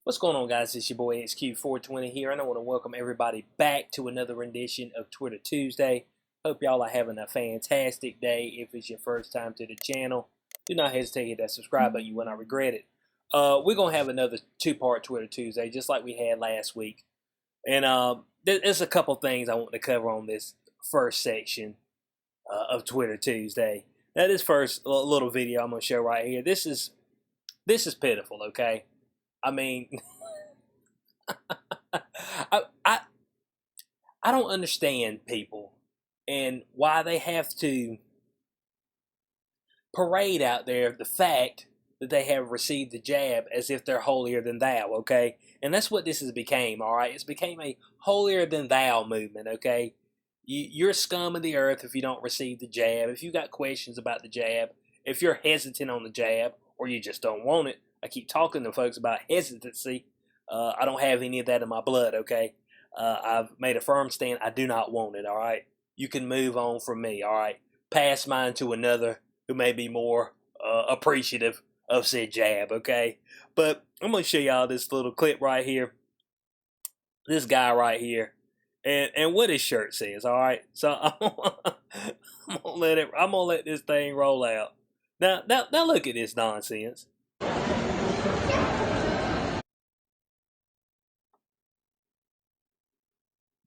What's going on, guys? It's your boy XQ420 here, and I want to welcome everybody back to another rendition of Twitter Tuesday. Hope y'all are having a fantastic day. If it's your first time to the channel, do not hesitate to hit that subscribe button. You will not regret it. We're going to have another two-part Twitter Tuesday, just like we had last week. And there's a couple things I want to cover on this first section of Twitter Tuesday. Now, this first little video I'm going to show right here, this is pitiful, okay? I mean, I don't understand people and why they have to parade out there the fact that they have received the jab as if they're holier than thou, okay? And that's what this has became, all right? It's became a holier than thou movement, okay? You're scum of the earth if you don't receive the jab. If you got questions about the jab, if you're hesitant on the jab, or you just don't want it. I keep talking to folks about hesitancy. I don't have any of that in my blood, okay? I've made a firm stand. I do not want it, all right? You can move on from me, all right? Pass mine to another who may be more appreciative of said jab, okay? But I'm going to show y'all this little clip right here. This guy right here. And what his shirt says, all right? So I'm gonna let this thing roll out. Now look at this nonsense.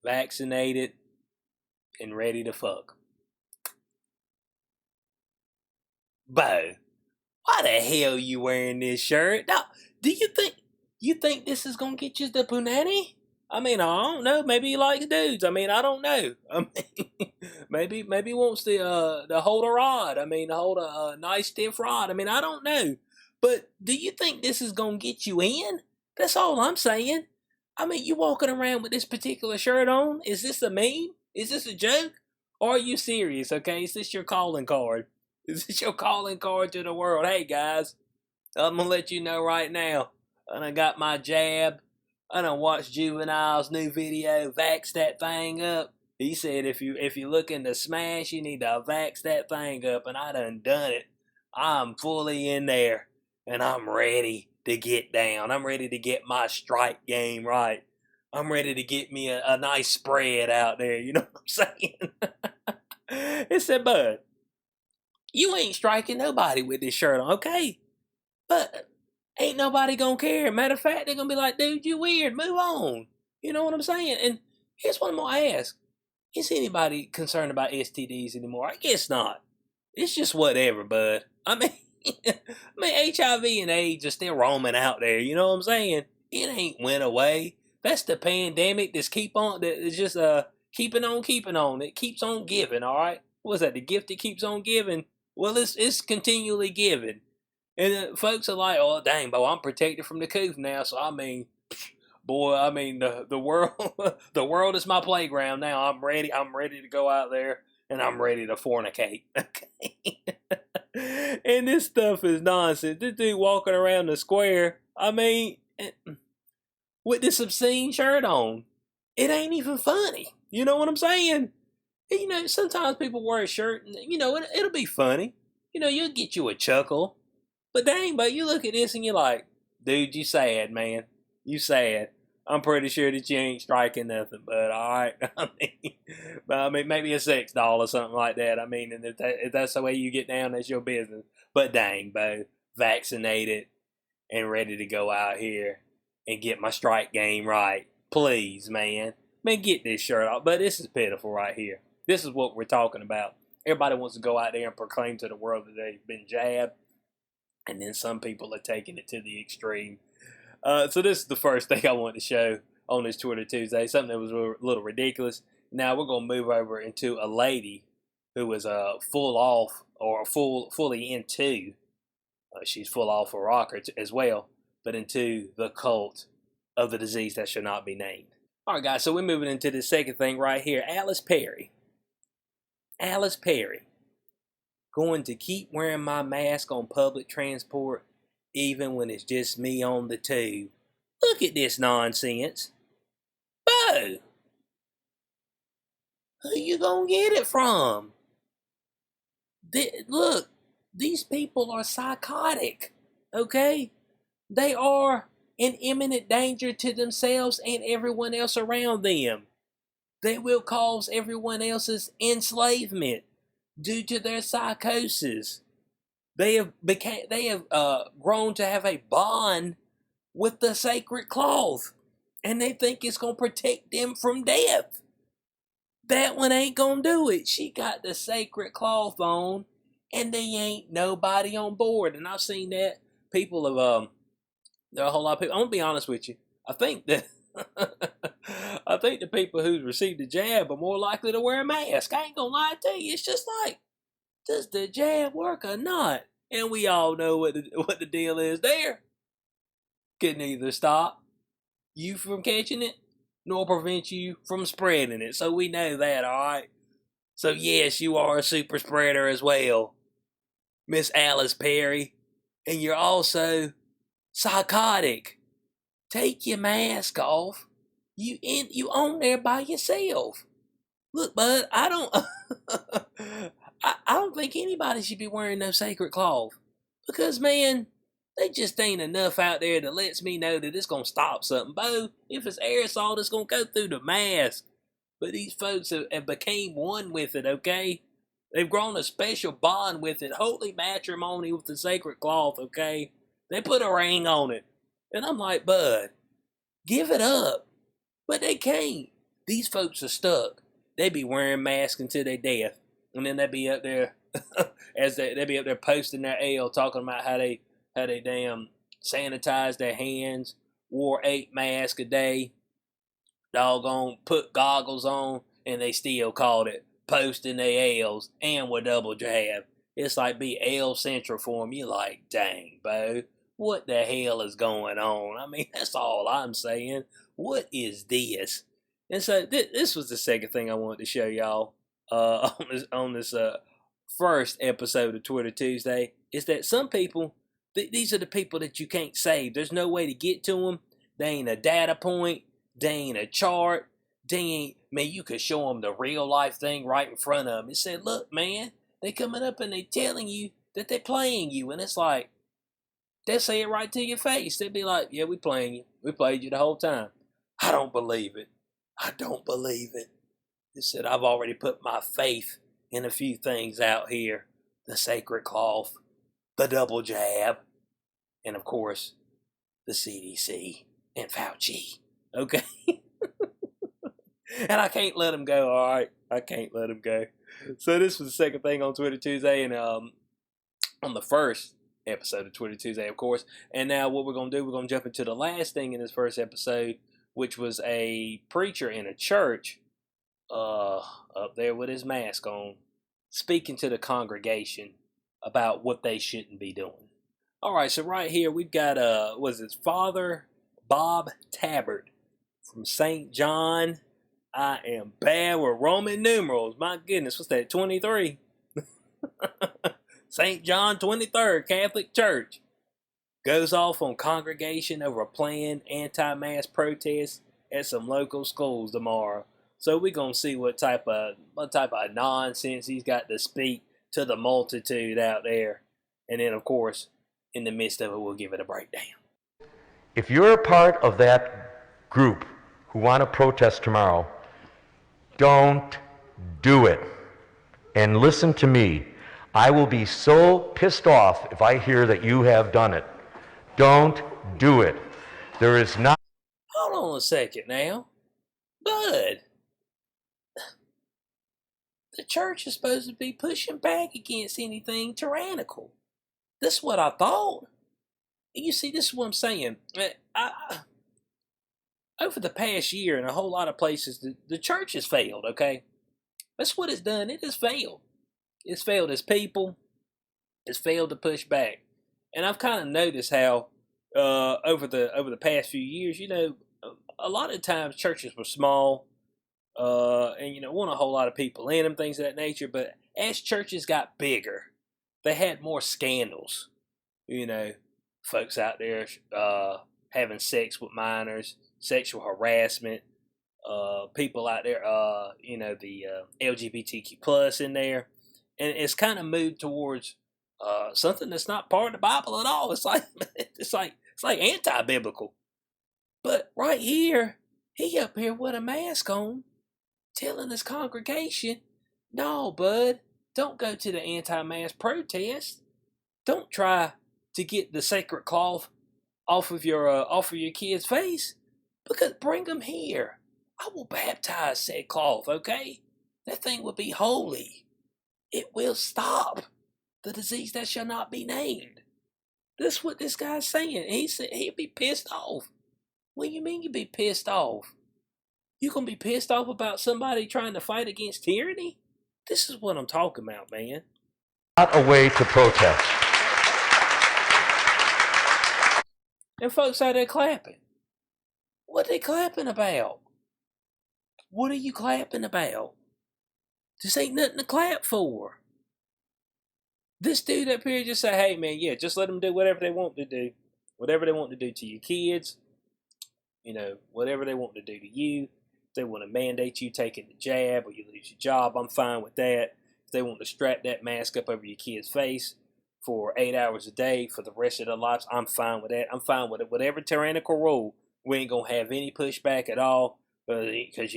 Vaccinated and ready to fuck. Bo, why the hell you wearing this shirt? Now, do you think this is gonna get you the punani? I mean, I don't know. Maybe he likes dudes. I mean, I don't know. I mean, maybe he wants to hold a rod. I mean, to hold a nice stiff rod. I mean, I don't know. But do you think this is gonna get you in? That's all I'm saying. I mean, you walking around with this particular shirt on? Is this a meme? Is this a joke? Or are you serious? Okay, is this your calling card? Is this your calling card to the world? Hey guys, I'm gonna let you know right now. I got my jab. I done watched Juvenile's new video, Vax that thing up. He said if you're looking to smash, you need to vax that thing up, and I done it. I'm fully in there, and I'm ready to get down. I'm ready to get my strike game right. I'm ready to get me a nice spread out there. You know what I'm saying? It said, bud, you ain't striking nobody with this shirt on, okay? But ain't nobody gonna care. Matter of fact, they're gonna be like, dude, you weird. Move on. You know what I'm saying? And here's what I'm gonna ask. Is anybody concerned about STDs anymore? I guess not. It's just whatever, bud. I mean, HIV and AIDS are still roaming out there. You know what I'm saying? It ain't went away. That's the pandemic that's just keeping on. It keeps on giving, all right? What's that? The gift that keeps on giving? Well, it's continually giving. And folks are like, oh, dang, boy, I'm protected from the coof now. So, I mean, boy, I mean, the world the world is my playground now. I'm ready to go out there, and I'm ready to fornicate. Okay? And this stuff is nonsense. This dude walking around the square, I mean, with this obscene shirt on, it ain't even funny. You know what I'm saying? You know, sometimes people wear a shirt and, you know, it'll be funny. You know, you'll get you a chuckle. But dang, but you look at this and you're like, dude, you sad, man. You sad. I'm pretty sure that you ain't striking nothing, but all right. I mean, maybe a sex doll or something like that. I mean, and if that's the way you get down, that's your business. But dang, bo, vaccinated and ready to go out here and get my strike game right. Please, man. Man, get this shirt off. But this is pitiful right here. This is what we're talking about. Everybody wants to go out there and proclaim to the world that they've been jabbed. And then some people are taking it to the extreme. So this is the first thing I want to show on this Twitter Tuesday. Something that was a little ridiculous. Now we're going to move over into a lady who was fully into. She's full off a rocker as well, but into the cult of the disease that shall not be named. All right, guys. So we're moving into the second thing right here. Alice Perry. Going to keep wearing my mask on public transport even when it's just me on the tube. Look at this nonsense. Bo, who you gonna get it from? Look, these people are psychotic, okay? They are in imminent danger to themselves and everyone else around them. They will cause everyone else's enslavement due to their psychosis. They have grown to have a bond with the sacred cloth, and they think it's gonna protect them from death. That one ain't gonna do it. She got the sacred cloth on, and they ain't nobody on board. And I've seen that people have there are a whole lot of people. I'm gonna be honest with you. I think that I think the people who received the jab are more likely to wear a mask. I ain't gonna lie to you. It's just like, does the jab work or not? And we all know what the deal is there. Can neither stop you from catching it, nor prevent you from spreading it. So we know that, alright? So yes, you are a super spreader as well, Miss Alice Perry. And you're also psychotic. Take your mask off. You on there by yourself. Look, bud, I don't I don't think anybody should be wearing no sacred cloth. Because man, they just ain't enough out there that lets me know that it's gonna stop something. Bo, if it's aerosol, it's gonna go through the mask. But these folks have became one with it, okay? They've grown a special bond with it, holy matrimony with the sacred cloth, okay? They put a ring on it. And I'm like, bud, give it up. But they can't. These folks are stuck. They be wearing masks until they death. And then they be up there they be up there posting their ale, talking about how they damn sanitize their hands, wore 8 masks a day, doggone put goggles on, and they still called it posting their ales and with double jab. It's like be ale central for them. You like, dang, Bo, what the hell is going on? I mean, that's all I'm saying. What is this? And so this was the second thing I wanted to show y'all on this first episode of Twitter Tuesday, is that some people, these are the people that you can't save. There's no way to get to them. They ain't a data point. They ain't a chart. They ain't, man, you could show them the real life thing right in front of them. It said, look, man, they coming up and they telling you that they're playing you. And it's like, they'll say it right to your face. They'll be like, yeah, we playing you. We played you the whole time. I don't believe it. I don't believe it. It said, I've already put my faith in a few things out here. The sacred cloth, the double jab, and of course, the CDC and Fauci. Okay? And I can't let them go, alright? I can't let them go. So this was the second thing on Twitter Tuesday, and on the first episode of Twitter Tuesday, of course. And now what we're going to do, we're going to jump into the last thing in this first episode, which was a preacher in a church up there with his mask on, speaking to the congregation about what they shouldn't be doing. Alright, so right here we've got, was it Father Bob Tabbert from St. John. I am bad with Roman numerals. My goodness, what's that, 23? St. John 23rd Catholic Church goes off on congregation over a planned anti-mask protest at some local schools tomorrow. So we're gonna see what type of nonsense he's got to speak to the multitude out there, and then of course, in the midst of it, we'll give it a breakdown. If you're a part of that group who want to protest tomorrow, don't do it. And listen to me. I will be so pissed off if I hear that you have done it. Don't do it. There is not... Hold on a second now. Bud, the church is supposed to be pushing back against anything tyrannical. That's what I thought. You see, this is what I'm saying. Over the past year, in a whole lot of places, the church has failed, okay? That's what it's done. It has failed. It's failed as people. It's failed to push back. And I've kind of noticed how over the past few years, you know, a lot of times churches were small, and you know, wasn't a whole lot of people in them, things of that nature. But as churches got bigger, they had more scandals. You know, folks out there having sex with minors, sexual harassment, people out there, you know, the LGBTQ plus in there, and it's kind of moved towards something that's not part of the Bible at all. It's like it's like anti-biblical. But right here, he up here with a mask on, telling his congregation, no, bud, don't go to the anti-mask protest. Don't try to get the sacred cloth off of your kid's face, because bring them here. I will baptize said cloth, okay? That thing will be holy. It will stop the disease that shall not be named. That's what this guy's saying. He said he'd be pissed off. What do you mean you'd be pissed off? You gonna be pissed off about somebody trying to fight against tyranny? This is what I'm talking about, man. Not a way to protest. And folks out there clapping. What are they clapping about? What are you clapping about? This ain't nothing to clap for. This dude up here just say, hey man, yeah, just let them do whatever they want to do. Whatever they want to do to your kids. You know, whatever they want to do to you. If they want to mandate you taking the jab or you lose your job, I'm fine with that. If they want to strap that mask up over your kid's face for 8 hours a day for the rest of their lives, I'm fine with that. I'm fine with it. Whatever tyrannical rule, we ain't gonna have any pushback at all, because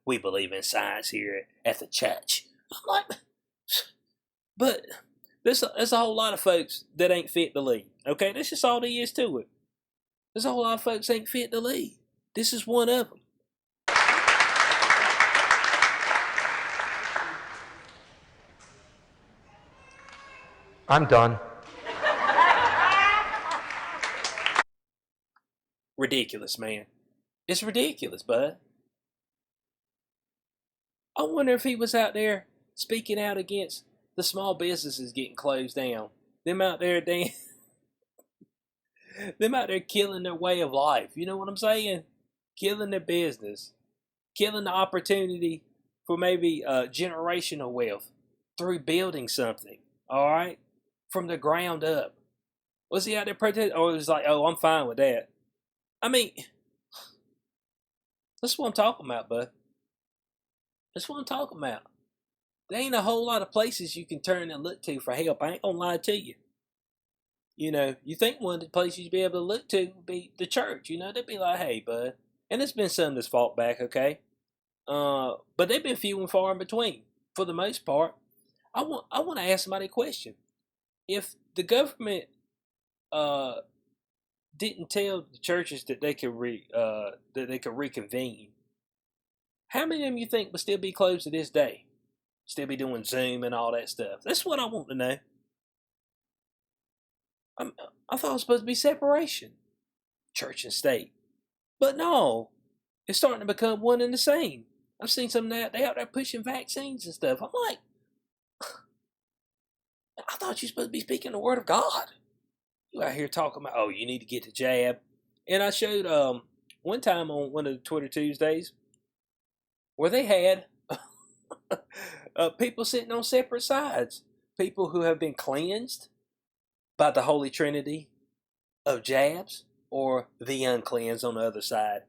we believe in science here at the church. I'm like, but there's a whole lot of folks that ain't fit to lead. Okay, that's just all there is to it. There's a whole lot of folks ain't fit to lead. This is one of them. I'm done. Ridiculous, man. It's ridiculous, bud. I wonder if he was out there speaking out against the small businesses getting closed down. Them out there, them out there killing their way of life. You know what I'm saying? Killing their business. Killing the opportunity for maybe generational wealth through building something. All right? From the ground up. Was he out there protesting? Or was like, oh, I'm fine with that? I mean, that's what I'm talking about, bud. That's what I'm talking about. There ain't a whole lot of places you can turn and look to for help. I ain't gonna lie to you. You know, you think one of the places you'd be able to look to would be the church. You know, they'd be like, hey, bud. And it's been some that's fought back, okay? But they've been few and far in between, for the most part. I want to ask somebody a question. If the government didn't tell the churches that they could reconvene, how many of them you think would still be closed to this day? Still be doing Zoom and all that stuff. That's what I want to know. I thought it was supposed to be separation, church and state, but no, it's starting to become one and the same. I've seen some of that they out there pushing vaccines and stuff. I'm like, I thought you were supposed to be speaking the word of God. You out here talking about, oh, you need to get the jab. And I showed one time on one of the Twitter Tuesdays where they had people sitting on separate sides. People who have been cleansed by the Holy Trinity of jabs, or the uncleansed on the other side.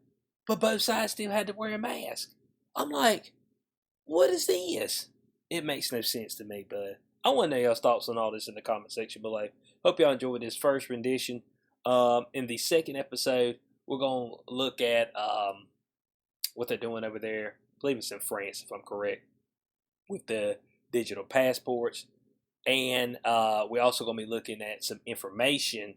But both sides still had to wear a mask. I'm like, what is this? It makes no sense to me, bud. I want to know y'all's thoughts on all this in the comment section below. Hope y'all enjoyed this first rendition. In the second episode, we're going to look at what they're doing over there. I believe it's in France, if I'm correct, with the digital passports. And we're also going to be looking at some information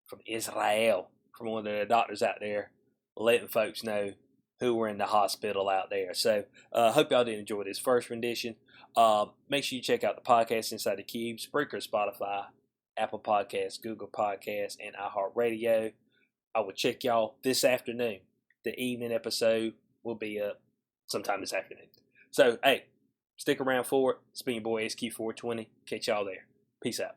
from Israel, from one of the doctors out there, letting folks know who were in the hospital out there. So hope y'all did enjoy this first rendition. Make sure you check out the podcast Inside the Cube, Spreaker, Spotify, Apple Podcasts, Google Podcasts, and iHeartRadio. I will check y'all this afternoon. The evening episode will be up sometime this afternoon. So, hey, stick around for it. It's been your boy SQ420. Catch y'all there. Peace out.